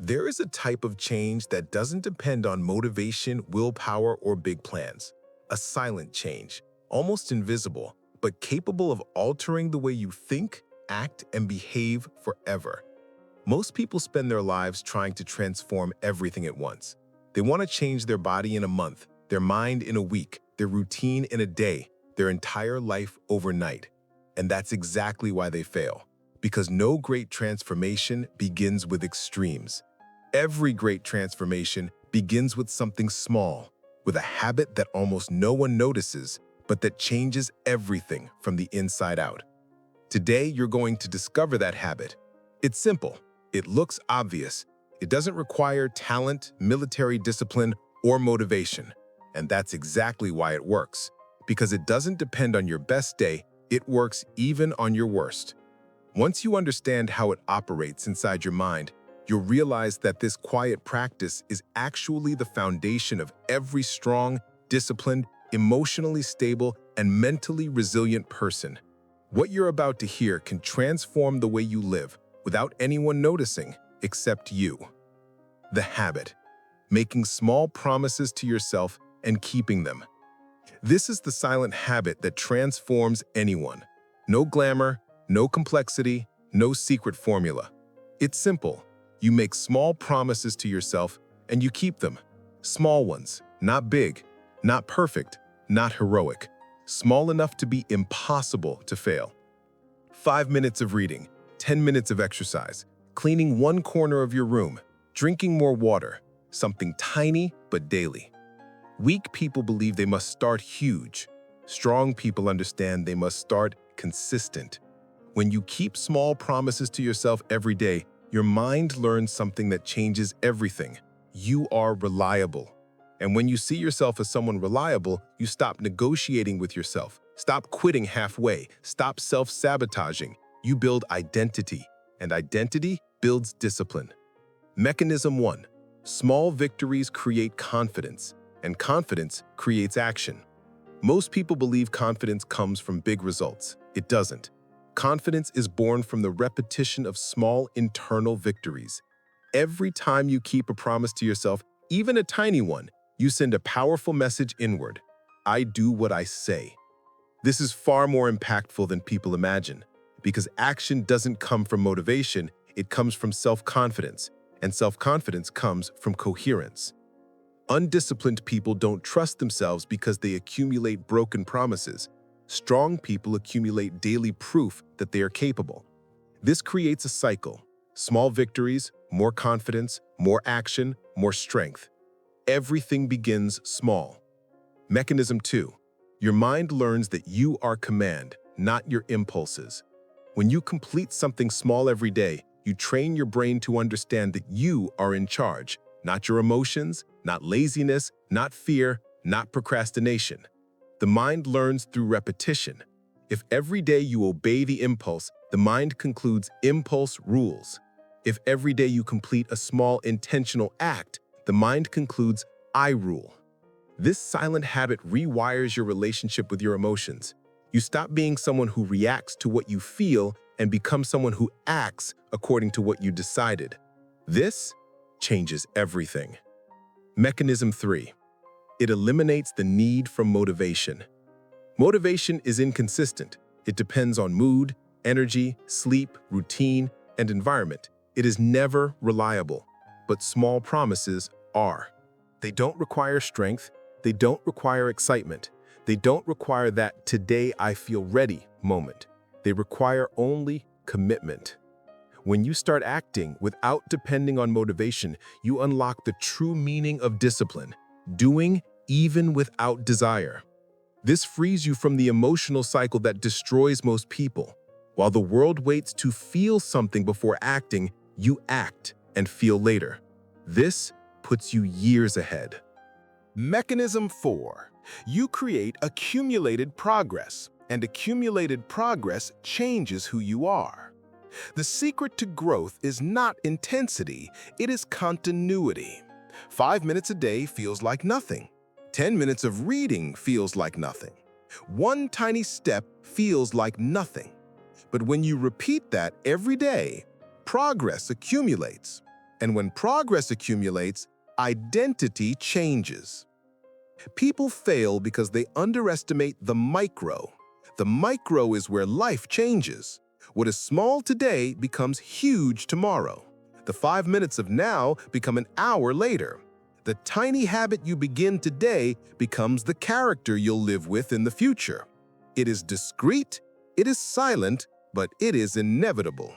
There is a type of change that doesn't depend on motivation, willpower, or big plans. A silent change, almost invisible, but capable of altering the way you think, act, and behave forever. Most people spend their lives trying to transform everything at once. They want to change their body in a month, their mind in a week, their routine in a day, their entire life overnight. And that's exactly why they fail. Because no great transformation begins with extremes. Every great transformation begins with something small, with a habit that almost no one notices, but that changes everything from the inside out. Today, you're going to discover that habit. It's simple. It looks obvious. It doesn't require talent, military discipline, or motivation. And that's exactly why it works. Because it doesn't depend on your best day, it works even on your worst. Once you understand how it operates inside your mind, you'll realize that this quiet practice is actually the foundation of every strong, disciplined, emotionally stable, and mentally resilient person. What you're about to hear can transform the way you live without anyone noticing except you. The habit. Making small promises to yourself and keeping them. This is the silent habit that transforms anyone. No glamour, no complexity, no secret formula. It's simple. You make small promises to yourself and you keep them. Small ones, not big, not perfect, not heroic. Small enough to be impossible to fail. 5 minutes of reading, 10 minutes of exercise, cleaning one corner of your room, drinking more water, something tiny but daily. Weak people believe they must start huge. Strong people understand they must start consistent. When you keep small promises to yourself every day, your mind learns something that changes everything. You are reliable. And when you see yourself as someone reliable, you stop negotiating with yourself. Stop quitting halfway. Stop self-sabotaging. You build identity, and identity builds discipline. Mechanism 1. Small victories create confidence, and confidence creates action. Most people believe confidence comes from big results. It doesn't. Confidence is born from the repetition of small internal victories. Every time you keep a promise to yourself, even a tiny one, you send a powerful message inward. I do what I say. This is far more impactful than people imagine, because action doesn't come from motivation, it comes from self-confidence, and self-confidence comes from coherence. Undisciplined people don't trust themselves because they accumulate broken promises. Strong people accumulate daily proof that they are capable. This creates a cycle. Small victories, more confidence, more action, more strength. Everything begins small. Mechanism 2. Your mind learns that you are command, not your impulses. When you complete something small every day, you train your brain to understand that you are in charge, not your emotions, not laziness, not fear, not procrastination. The mind learns through repetition. If every day you obey the impulse, the mind concludes impulse rules. If every day you complete a small intentional act, the mind concludes I rule. This silent habit rewires your relationship with your emotions. You stop being someone who reacts to what you feel and become someone who acts according to what you decided. This changes everything. Mechanism 3. It eliminates the need for motivation. Motivation is inconsistent. It depends on mood, energy, sleep, routine, and environment. It is never reliable, but small promises are. They don't require strength. They don't require excitement. They don't require that today I feel ready moment. They require only commitment. When you start acting without depending on motivation, you unlock the true meaning of discipline. Doing even without desire. This frees you from the emotional cycle that destroys most people. While the world waits to feel something before acting, you act and feel later. This puts you years ahead. Mechanism 4. You create accumulated progress, and accumulated progress changes who you are. The secret to growth is not intensity, it is continuity. 5 minutes a day feels like nothing. 10 minutes of reading feels like nothing. One tiny step feels like nothing. But when you repeat that every day, progress accumulates. And when progress accumulates, identity changes. People fail because they underestimate the micro. The micro is where life changes. What is small today becomes huge tomorrow. The 5 minutes of now become an hour later. The tiny habit you begin today becomes the character you'll live with in the future. It is discreet, it is silent, but it is inevitable.